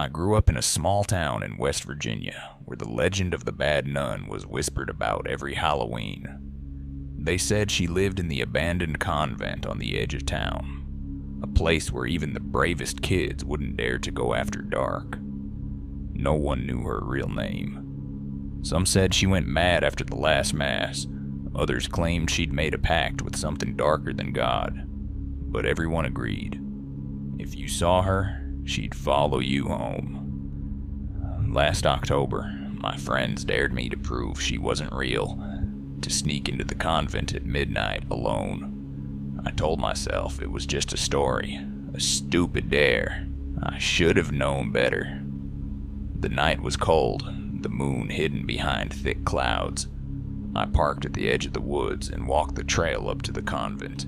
I grew up in a small town in West Virginia where the legend of the Bad Nun was whispered about every Halloween. They said she lived in the abandoned convent on the edge of town, a place where even the bravest kids wouldn't dare to go after dark. No one knew her real name. Some said she went mad after the last mass. Others claimed she'd made a pact with something darker than God. But everyone agreed. If you saw her, she'd follow you home. Last October, my friends dared me to prove she wasn't real, to sneak into the convent at midnight alone. I told myself it was just a story, a stupid dare. I should have known better. The night was cold, the moon hidden behind thick clouds. I parked at the edge of the woods and walked the trail up to the convent.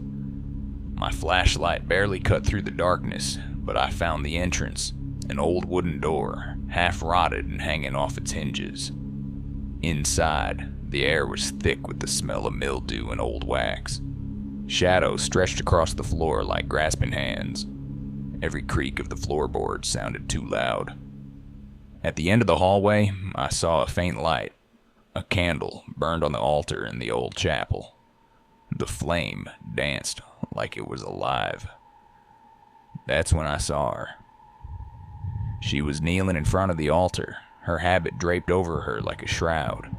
My flashlight barely cut through the darkness, but I found the entrance, an old wooden door, half rotted and hanging off its hinges. Inside, the air was thick with the smell of mildew and old wax. Shadows stretched across the floor like grasping hands. Every creak of the floorboards sounded too loud. At the end of the hallway, I saw a faint light. A candle burned on the altar in the old chapel. The flame danced like it was alive. That's when I saw her. She was kneeling in front of the altar, her habit draped over her like a shroud.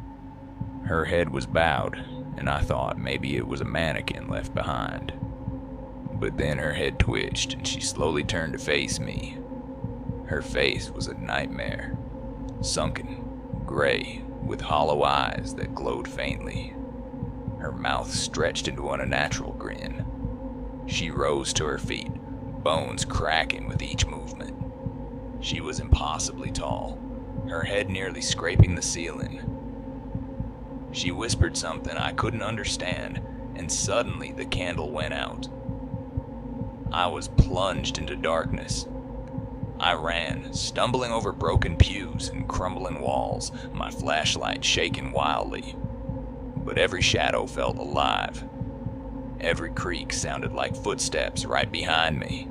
Her head was bowed, and I thought maybe it was a mannequin left behind. But then her head twitched and she slowly turned to face me. Her face was a nightmare, sunken, gray, with hollow eyes that glowed faintly. Her mouth stretched into an unnatural grin. She rose to her feet, bones cracking with each movement. She was impossibly tall, her head nearly scraping the ceiling. She whispered something I couldn't understand, and suddenly the candle went out. I was plunged into darkness. I ran, stumbling over broken pews and crumbling walls, my flashlight shaking wildly. But every shadow felt alive. Every creak sounded like footsteps right behind me.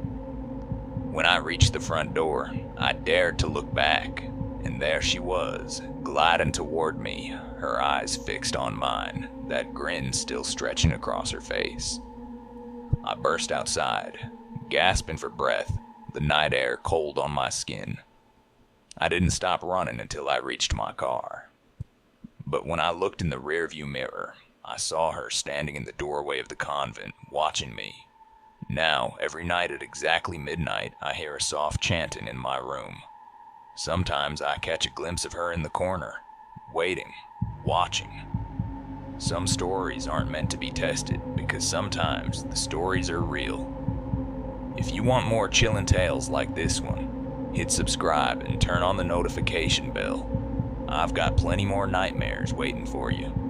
When I reached the front door, I dared to look back, and there she was, gliding toward me, her eyes fixed on mine, that grin still stretching across her face. I burst outside, gasping for breath, the night air cold on my skin. I didn't stop running until I reached my car. But when I looked in the rearview mirror, I saw her standing in the doorway of the convent, watching me. Now, every night at exactly midnight, I hear a soft chanting in my room. Sometimes I catch a glimpse of her in the corner, waiting, watching. Some stories aren't meant to be tested, because sometimes the stories are real. If you want more chillin' tales like this one, hit subscribe and turn on the notification bell. I've got plenty more nightmares waiting for you.